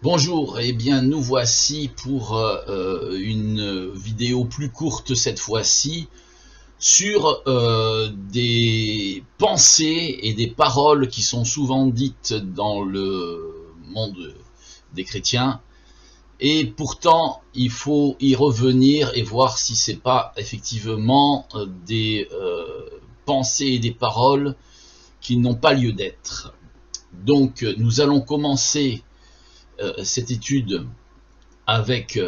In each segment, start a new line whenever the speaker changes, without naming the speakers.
Bonjour, eh bien nous voici pour une vidéo plus courte cette fois-ci sur des pensées et des paroles qui sont souvent dites dans le monde des chrétiens, et pourtant il faut y revenir et voir si c'est pas effectivement des pensées et des paroles qui n'ont pas lieu d'être. Donc nous allons commencer cette étude avec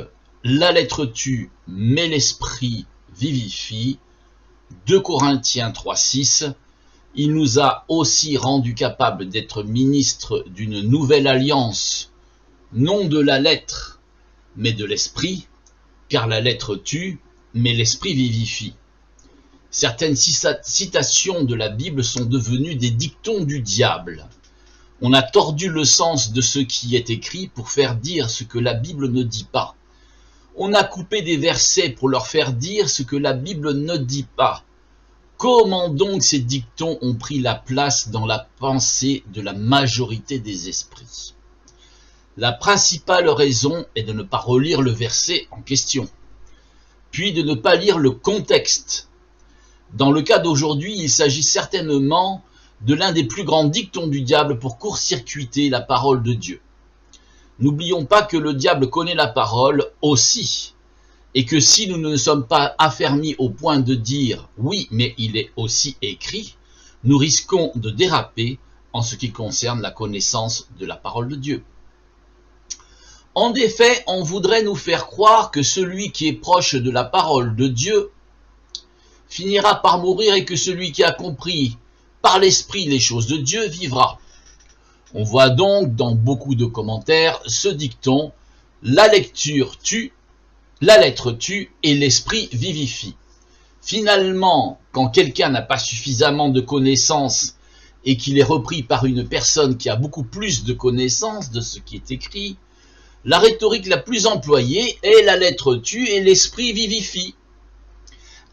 la lettre tue mais l'esprit vivifie, 2 Corinthiens 3,6. Il nous a aussi rendu capables d'être ministres d'une nouvelle alliance, non de la lettre mais de l'esprit, car la lettre tue mais l'esprit vivifie. Certaines citations de la Bible sont devenues des dictons du diable. On a tordu le sens de ce qui est écrit pour faire dire ce que la Bible ne dit pas. On a coupé des versets pour leur faire dire ce que la Bible ne dit pas. Comment donc ces dictons ont pris la place dans la pensée de la majorité des esprits? La principale raison est de ne pas relire le verset en question, puis de ne pas lire le contexte. Dans le cas d'aujourd'hui, il s'agit certainement de l'un des plus grands dictons du diable pour court-circuiter la parole de Dieu. N'oublions pas que le diable connaît la parole aussi, et que si nous ne sommes pas affermis au point de dire « oui, mais il est aussi écrit », nous risquons de déraper en ce qui concerne la connaissance de la parole de Dieu. En effet, on voudrait nous faire croire que celui qui est proche de la parole de Dieu finira par mourir et que celui qui a compris par l'esprit les choses de Dieu vivra. On voit donc dans beaucoup de commentaires ce dicton: la lettre tue et l'esprit vivifie. Finalement, quand quelqu'un n'a pas suffisamment de connaissances et qu'il est repris par une personne qui a beaucoup plus de connaissances de ce qui est écrit, la rhétorique la plus employée est la lettre tue et l'esprit vivifie.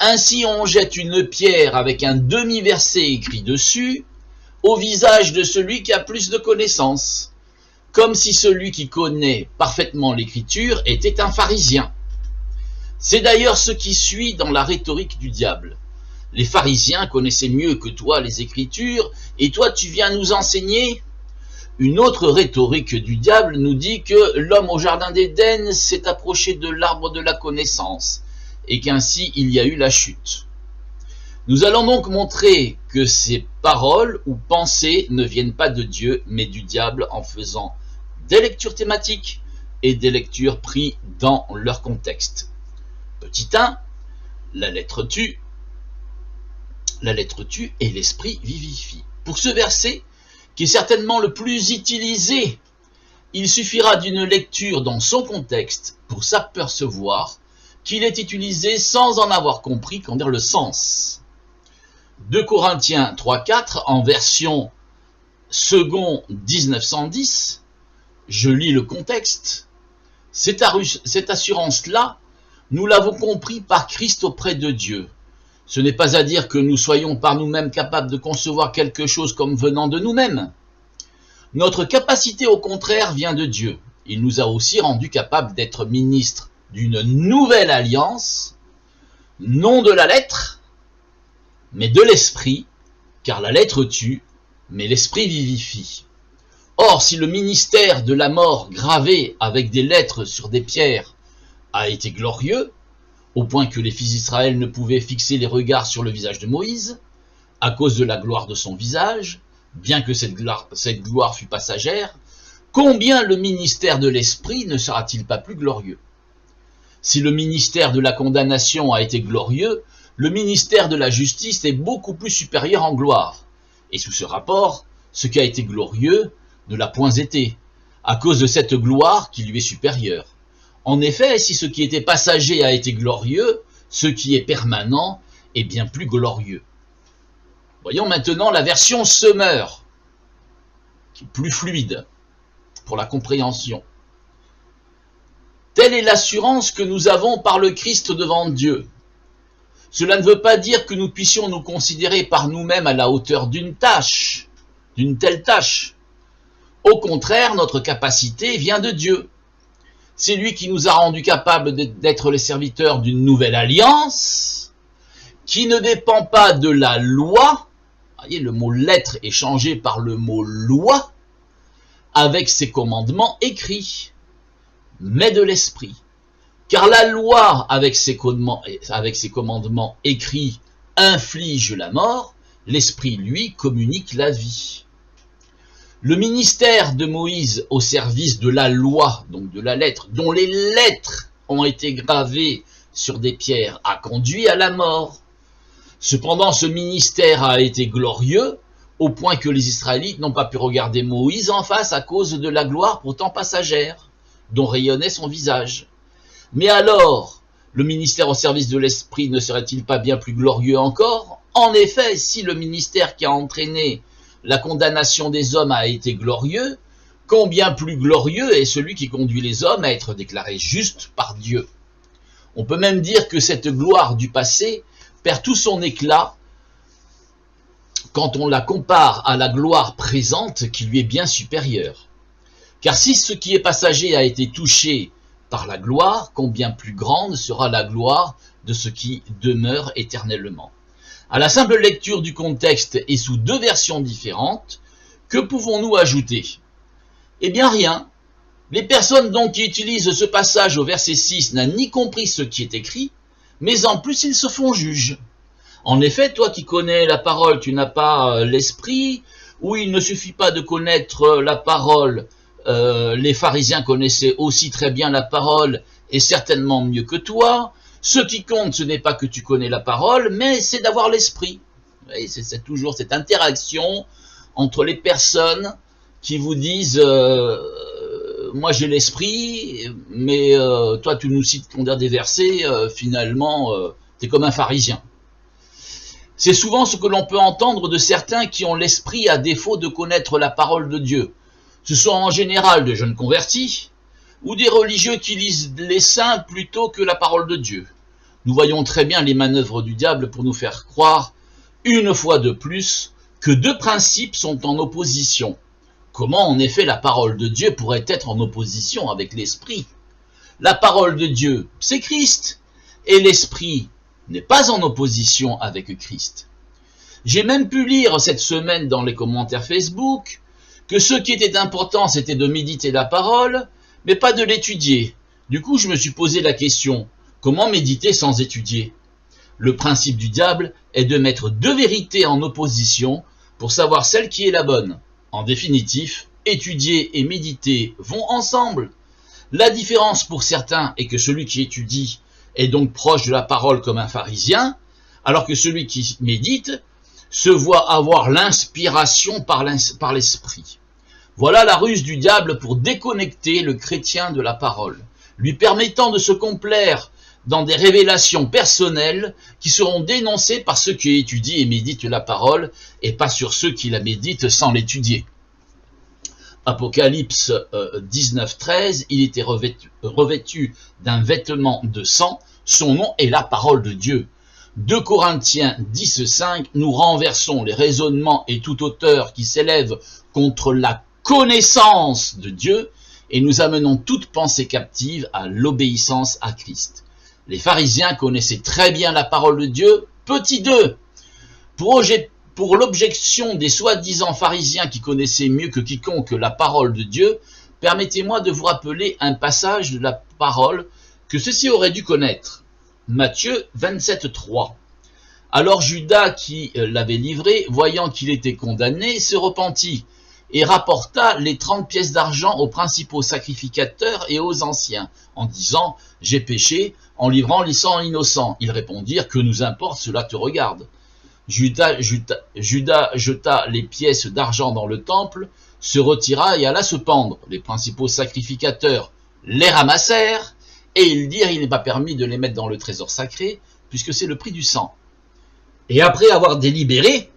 Ainsi on jette une pierre avec un demi-verset écrit dessus au visage de celui qui a plus de connaissances, comme si celui qui connaît parfaitement l'écriture était un pharisien. C'est d'ailleurs ce qui suit dans la rhétorique du diable. Les pharisiens connaissaient mieux que toi les écritures, et toi tu viens nous enseigner? Une autre rhétorique du diable nous dit que l'homme au jardin d'Éden s'est approché de l'arbre de la connaissance, et qu'ainsi il y a eu la chute. Nous allons donc montrer que ces paroles ou pensées ne viennent pas de Dieu, mais du diable, en faisant des lectures thématiques et des lectures prises dans leur contexte. Petit 1, la lettre tue et l'esprit vivifie. Pour ce verset, qui est certainement le plus utilisé, il suffira d'une lecture dans son contexte pour s'apercevoir qu'il est utilisé sans en avoir compris le sens. 2 Corinthiens 3,4 en version second 1910, je lis le contexte. Cette assurance-là, nous l'avons compris par Christ auprès de Dieu. Ce n'est pas à dire que nous soyons par nous-mêmes capables de concevoir quelque chose comme venant de nous-mêmes. Notre capacité, au contraire, vient de Dieu. Il nous a aussi rendus capables d'être ministres d'une nouvelle alliance, non de la lettre, mais de l'esprit, car la lettre tue, mais l'esprit vivifie. Or, si le ministère de la mort gravé avec des lettres sur des pierres a été glorieux, au point que les fils d'Israël ne pouvaient fixer les regards sur le visage de Moïse, à cause de la gloire de son visage, bien que cette gloire fût passagère, combien le ministère de l'esprit ne sera-t-il pas plus glorieux? Si le ministère de la condamnation a été glorieux, le ministère de la justice est beaucoup plus supérieur en gloire. Et sous ce rapport, ce qui a été glorieux ne l'a point été, à cause de cette gloire qui lui est supérieure. En effet, si ce qui était passager a été glorieux, ce qui est permanent est bien plus glorieux. Voyons maintenant la version Semeur, qui est plus fluide pour la compréhension. Telle est l'assurance que nous avons par le Christ devant Dieu. Cela ne veut pas dire que nous puissions nous considérer par nous-mêmes à la hauteur d'une telle tâche. Au contraire, notre capacité vient de Dieu. C'est lui qui nous a rendus capables d'être les serviteurs d'une nouvelle alliance, qui ne dépend pas de la loi. Vous voyez, le mot lettre est changé par le mot loi, avec ses commandements écrits, mais de l'esprit. Car la loi, avec ses commandements écrits, inflige la mort, l'esprit, lui, communique la vie. Le ministère de Moïse au service de la loi, donc de la lettre, dont les lettres ont été gravées sur des pierres, a conduit à la mort. Cependant, ce ministère a été glorieux, au point que les Israélites n'ont pas pu regarder Moïse en face à cause de la gloire pourtant passagère, dont rayonnait son visage. Mais alors, le ministère au service de l'esprit ne serait-il pas bien plus glorieux encore? En effet, si le ministère qui a entraîné la condamnation des hommes a été glorieux, combien plus glorieux est celui qui conduit les hommes à être déclarés justes par Dieu. On peut même dire que cette gloire du passé perd tout son éclat quand on la compare à la gloire présente qui lui est bien supérieure. Car si ce qui est passager a été touché par la gloire, combien plus grande sera la gloire de ce qui demeure éternellement. À la simple lecture du contexte et sous deux versions différentes, que pouvons-nous ajouter? Eh bien rien. Les personnes donc qui utilisent ce passage au verset 6 n'ont ni compris ce qui est écrit, mais en plus ils se font juges. En effet, toi qui connais la parole, tu n'as pas l'esprit, ou il ne suffit pas de connaître la parole. Les pharisiens connaissaient aussi très bien la parole, et certainement mieux que toi. Ce qui compte, ce n'est pas que tu connais la parole, mais c'est d'avoir l'esprit. C'est toujours cette interaction entre les personnes qui vous disent moi j'ai l'esprit, mais toi tu nous cites des versets, finalement t'es comme un pharisien. C'est souvent ce que l'on peut entendre de certains qui ont l'esprit à défaut de connaître la parole de Dieu. Ce sont en général de jeunes convertis ou des religieux qui lisent les saints plutôt que la parole de Dieu. Nous voyons très bien les manœuvres du diable pour nous faire croire, une fois de plus, que deux principes sont en opposition. Comment en effet la parole de Dieu pourrait être en opposition avec l'esprit? La parole de Dieu, c'est Christ, et l'esprit n'est pas en opposition avec Christ. J'ai même pu lire cette semaine dans les commentaires Facebook que ce qui était important, c'était de méditer la parole, mais pas de l'étudier. Du coup, je me suis posé la question, comment méditer sans étudier? Le principe du diable est de mettre deux vérités en opposition pour savoir celle qui est la bonne. En définitive, étudier et méditer vont ensemble. La différence pour certains est que celui qui étudie est donc proche de la parole comme un pharisien, alors que celui qui médite se voit avoir l'inspiration par l'esprit. Voilà la ruse du diable pour déconnecter le chrétien de la parole, lui permettant de se complaire dans des révélations personnelles qui seront dénoncées par ceux qui étudient et méditent la parole et pas sur ceux qui la méditent sans l'étudier. Apocalypse 19:13, il était revêtu d'un vêtement de sang, son nom est la parole de Dieu. 2 Corinthiens 10:5, nous renversons les raisonnements et tout auteur qui s'élève contre la connaissance de Dieu et nous amenons toute pensée captive à l'obéissance à Christ. Les pharisiens connaissaient très bien la parole de Dieu, petit 2. Pour l'objection des soi-disant pharisiens qui connaissaient mieux que quiconque la parole de Dieu, permettez-moi de vous rappeler un passage de la parole que ceux-ci auraient dû connaître. Matthieu 27:3. Alors Judas qui l'avait livré, voyant qu'il était condamné, se repentit et rapporta les 30 pièces d'argent aux principaux sacrificateurs et aux anciens, en disant « J'ai péché en livrant les sangs innocents. » Ils répondirent « Que nous importe, cela te regarde. » Judas jeta les pièces d'argent dans le temple, se retira et alla se pendre. Les principaux sacrificateurs les ramassèrent, et ils dirent « Il n'est pas permis de les mettre dans le trésor sacré, puisque c'est le prix du sang. » Et après avoir délibéré,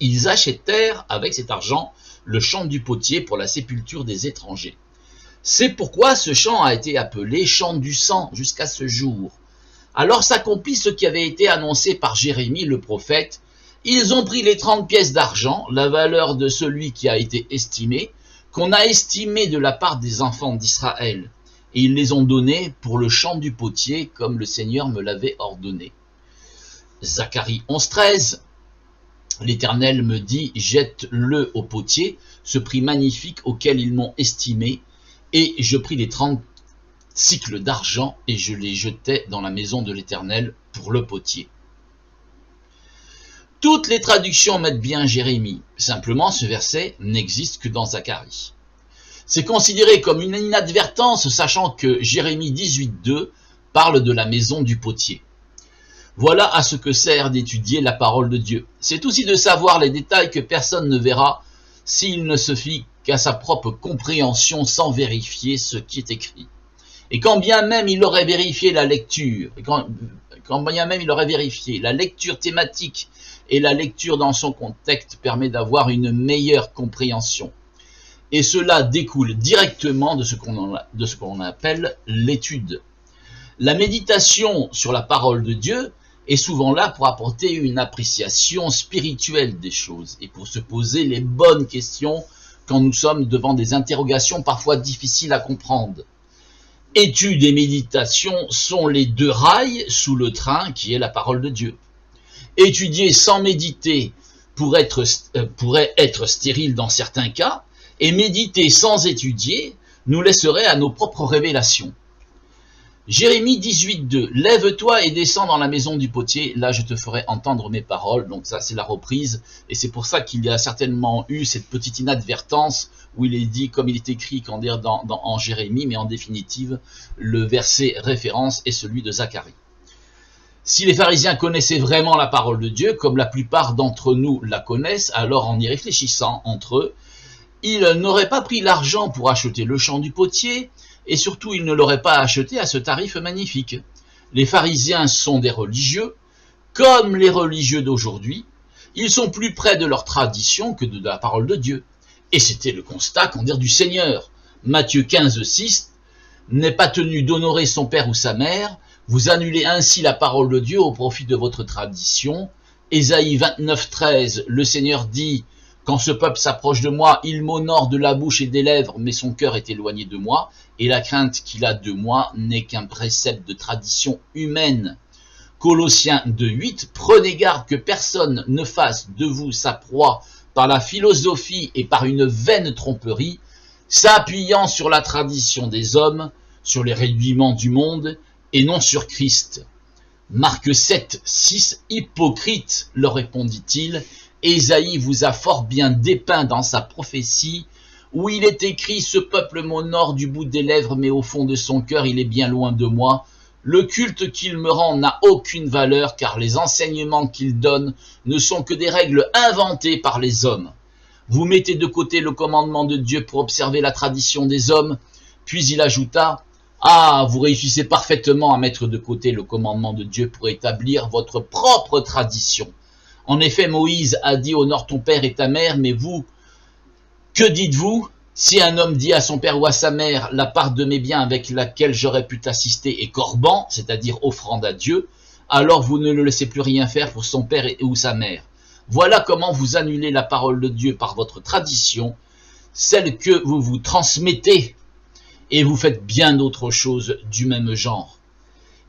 ils achetèrent avec cet argent le champ du potier pour la sépulture des étrangers. C'est pourquoi ce champ a été appelé champ du sang jusqu'à ce jour. Alors s'accomplit ce qui avait été annoncé par Jérémie le prophète, Ils ont pris les 30 pièces d'argent, la valeur de celui qui a été estimé, qu'on a estimé de la part des enfants d'Israël, et ils les ont donnés pour le champ du potier, comme le Seigneur me l'avait ordonné. Zacharie 11,13. L'Éternel me dit, jette-le au potier, ce prix magnifique auquel ils m'ont estimé, et je pris les 30 cycles d'argent et je les jetai dans la maison de l'Éternel pour le potier. Toutes les traductions mettent bien Jérémie, simplement ce verset n'existe que dans Zacharie. C'est considéré comme une inadvertance, sachant que Jérémie 18,2 parle de la maison du potier. Voilà à ce que sert d'étudier la parole de Dieu. C'est aussi de savoir les détails que personne ne verra s'il ne se fie qu'à sa propre compréhension sans vérifier ce qui est écrit. Et quand bien même il aurait vérifié la lecture, quand bien même il aurait vérifié la lecture thématique et la lecture dans son contexte permet d'avoir une meilleure compréhension. Et cela découle directement de ce qu'on appelle l'étude. La méditation sur la parole de Dieu est souvent là pour apporter une appréciation spirituelle des choses et pour se poser les bonnes questions quand nous sommes devant des interrogations parfois difficiles à comprendre. Étude et méditation sont les deux rails sous le train qui est la parole de Dieu. Étudier sans méditer pourrait être stérile dans certains cas, et méditer sans étudier nous laisserait à nos propres révélations. Jérémie 18,2 « Lève-toi et descends dans la maison du potier, là je te ferai entendre mes paroles ». Donc ça c'est la reprise, et c'est pour ça qu'il y a certainement eu cette petite inadvertance où il est dit, comme il est écrit en Jérémie, mais en définitive, le verset référence est celui de Zacharie. Si les pharisiens connaissaient vraiment la parole de Dieu, comme la plupart d'entre nous la connaissent, alors en y réfléchissant entre eux, ils n'auraient pas pris l'argent pour acheter le champ du potier, et surtout ils ne l'auraient pas acheté à ce tarif magnifique. Les pharisiens sont des religieux, comme les religieux d'aujourd'hui, ils sont plus près de leur tradition que de la parole de Dieu. Et c'était le constat qu'en dire du Seigneur. Matthieu 15,6 n'est pas tenu d'honorer son père ou sa mère, vous annulez ainsi la parole de Dieu au profit de votre tradition. Ésaïe 29,13, le Seigneur dit, quand ce peuple s'approche de moi, il m'honore de la bouche et des lèvres, mais son cœur est éloigné de moi, et la crainte qu'il a de moi n'est qu'un précepte de tradition humaine. Colossiens 2,8, prenez garde que personne ne fasse de vous sa proie par la philosophie et par une vaine tromperie, s'appuyant sur la tradition des hommes, sur les rudiments du monde, et non sur Christ. Marc 7,6, hypocrite, leur répondit-il, Ésaïe vous a fort bien dépeint dans sa prophétie, où il est écrit, ce peuple m'honore du bout des lèvres, mais au fond de son cœur, il est bien loin de moi. Le culte qu'il me rend n'a aucune valeur, car les enseignements qu'il donne ne sont que des règles inventées par les hommes. Vous mettez de côté le commandement de Dieu pour observer la tradition des hommes. Puis il ajouta, ah, vous réussissez parfaitement à mettre de côté le commandement de Dieu pour établir votre propre tradition. En effet, Moïse a dit, honore ton père et ta mère, mais vous, que dites-vous? Si un homme dit à son père ou à sa mère, la part de mes biens avec laquelle j'aurais pu t'assister est corban, c'est-à-dire offrande à Dieu, alors vous ne le laissez plus rien faire pour son père ou sa mère. Voilà comment vous annulez la parole de Dieu par votre tradition, celle que vous vous transmettez, et vous faites bien d'autres choses du même genre.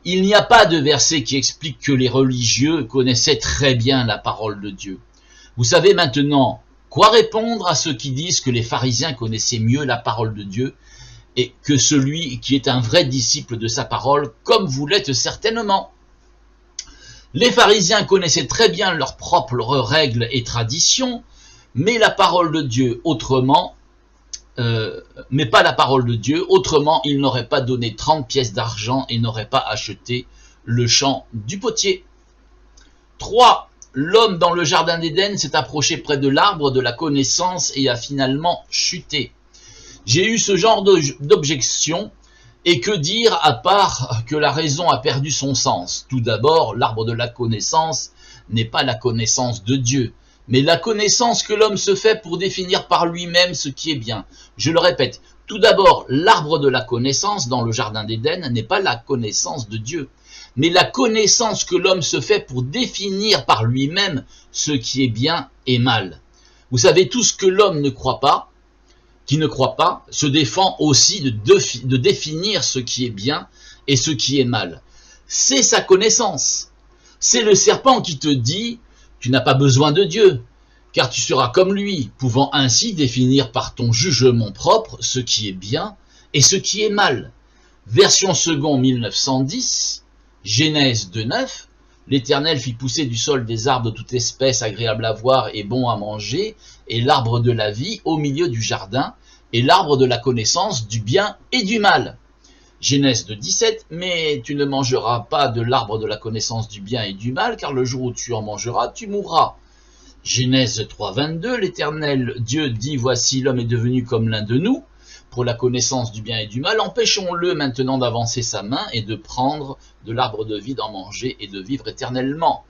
Il n'y a pas de verset qui explique que les religieux connaissaient très bien la parole de Dieu. Vous savez maintenant quoi répondre à ceux qui disent que les pharisiens connaissaient mieux la parole de Dieu et que celui qui est un vrai disciple de sa parole, comme vous l'êtes certainement. Les pharisiens connaissaient très bien leurs propres règles et traditions, mais la parole de Dieu autrement, mais pas la parole de Dieu, autrement ils n'auraient pas donné 30 pièces d'argent et n'auraient pas acheté le champ du potier. 3. L'homme dans le jardin d'Éden s'est approché près de l'arbre de la connaissance et a finalement chuté. J'ai eu ce genre d'objection, et que dire à part que la raison a perdu son sens. Tout d'abord, l'arbre de la connaissance n'est pas la connaissance de Dieu, mais la connaissance que l'homme se fait pour définir par lui-même ce qui est bien. Je le répète, tout d'abord, l'arbre de la connaissance dans le jardin d'Éden n'est pas la connaissance de Dieu, mais la connaissance que l'homme se fait pour définir par lui-même ce qui est bien et mal. Vous savez tous que l'homme ne croit pas, qui ne croit pas, se défend aussi de définir ce qui est bien et ce qui est mal. C'est sa connaissance. C'est le serpent qui te dit « Tu n'as pas besoin de Dieu, car tu seras comme lui, pouvant ainsi définir par ton jugement propre ce qui est bien et ce qui est mal. » Version second 1910, Genèse 2:9, l'Éternel fit pousser du sol des arbres de toute espèce agréables à voir et bons à manger, et l'arbre de la vie au milieu du jardin, et l'arbre de la connaissance du bien et du mal. Genèse 2:17, mais tu ne mangeras pas de l'arbre de la connaissance du bien et du mal, car le jour où tu en mangeras, tu mourras. Genèse 3:22, l'Éternel Dieu dit, voici l'homme est devenu comme l'un de nous, pour la connaissance du bien et du mal, empêchons-le maintenant d'avancer sa main et de prendre de l'arbre de vie, d'en manger et de vivre éternellement.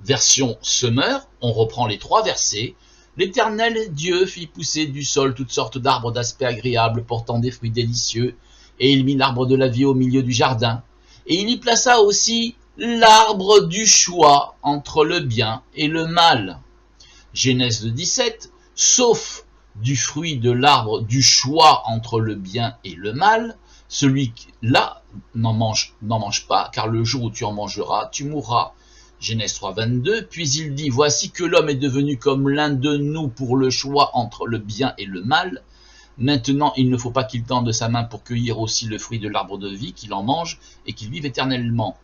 Version Semeur, on reprend les 3 versets. L'Éternel Dieu fit pousser du sol toutes sortes d'arbres d'aspect agréable, portant des fruits délicieux, et il mit l'arbre de la vie au milieu du jardin. Et il y plaça aussi l'arbre du choix entre le bien et le mal. Genèse 17, sauf du fruit de l'arbre du choix entre le bien et le mal, celui-là n'en mange pas, car le jour où tu en mangeras, tu mourras. Genèse 3:22, puis il dit, voici que l'homme est devenu comme l'un de nous pour le choix entre le bien et le mal. Maintenant, il ne faut pas qu'il tende sa main pour cueillir aussi le fruit de l'arbre de vie, qu'il en mange et qu'il vive éternellement.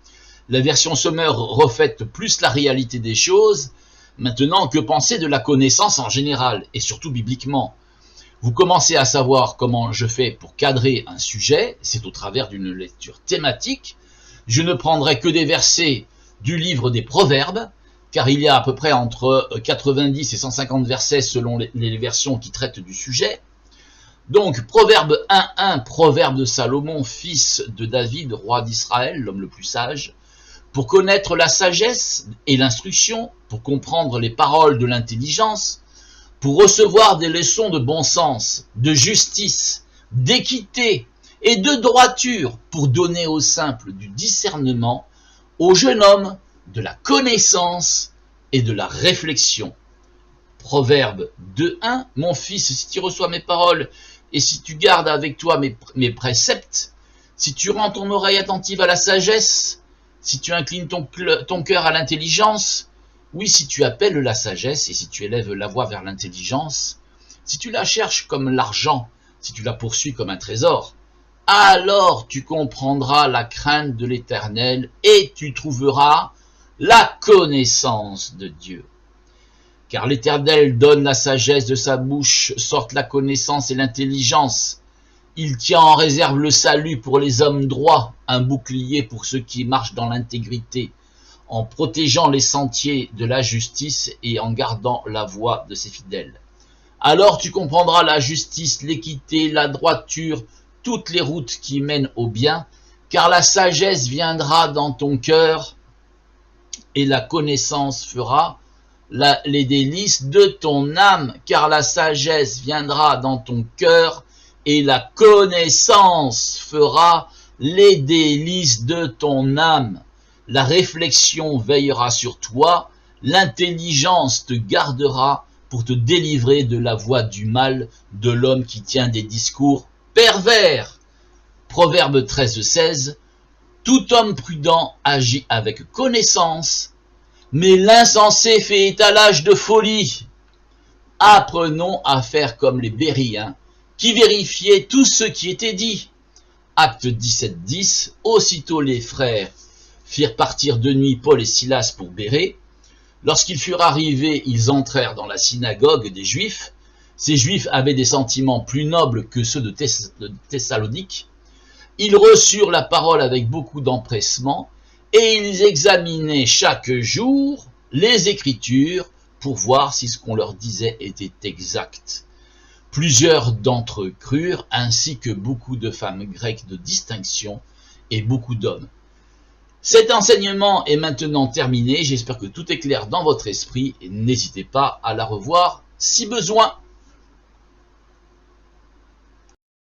La version Sommer reflète plus la réalité des choses. Maintenant, que penser de la connaissance en général, et surtout bibliquement? Vous commencez à savoir comment je fais pour cadrer un sujet, c'est au travers d'une lecture thématique. Je ne prendrai que des versets du livre des Proverbes, car il y a à peu près entre 90 et 150 versets selon les versions qui traitent du sujet. Donc, Proverbe 1:1, Proverbe de Salomon, fils de David, roi d'Israël, l'homme le plus sage, pour connaître la sagesse et l'instruction, pour comprendre les paroles de l'intelligence, pour recevoir des leçons de bon sens, de justice, d'équité et de droiture, pour donner aux simples du discernement, au jeune homme de la connaissance et de la réflexion. Proverbe 2:1, mon fils, si tu reçois mes paroles et si tu gardes avec toi mes préceptes, si tu rends ton oreille attentive à la sagesse, si tu inclines ton cœur à l'intelligence, oui, si tu appelles la sagesse et si tu élèves la voix vers l'intelligence, si tu la cherches comme l'argent, si tu la poursuis comme un trésor, alors tu comprendras la crainte de l'Éternel et tu trouveras la connaissance de Dieu. Car l'Éternel donne la sagesse de sa bouche, sortent la connaissance et l'intelligence. Il tient en réserve le salut pour les hommes droits, un bouclier pour ceux qui marchent dans l'intégrité, en protégeant les sentiers de la justice et en gardant la voie de ses fidèles. Alors tu comprendras la justice, l'équité, la droiture, toutes les routes qui mènent au bien, car la sagesse viendra dans ton cœur et la connaissance fera les délices de ton âme, car la sagesse viendra dans ton cœur et la connaissance fera les délices de ton âme. La réflexion veillera sur toi, l'intelligence te gardera pour te délivrer de la voie du mal de l'homme qui tient des discours pervers. Proverbe 13:16, tout homme prudent agit avec connaissance, mais l'insensé fait étalage de folie. Apprenons à faire comme les Bériens, qui vérifiaient tout ce qui était dit. Acte 17:10, aussitôt les frères firent partir de nuit Paul et Silas pour Bérée. Lorsqu'ils furent arrivés, ils entrèrent dans la synagogue des Juifs. Ces Juifs avaient des sentiments plus nobles que ceux de Thessalonique. Ils reçurent la parole avec beaucoup d'empressement, et ils examinaient chaque jour les Écritures pour voir si ce qu'on leur disait était exact. Plusieurs d'entre eux crurent, ainsi que beaucoup de femmes grecques de distinction et beaucoup d'hommes. Cet enseignement est maintenant terminé. J'espère que tout est clair dans votre esprit et n'hésitez pas à la revoir si besoin.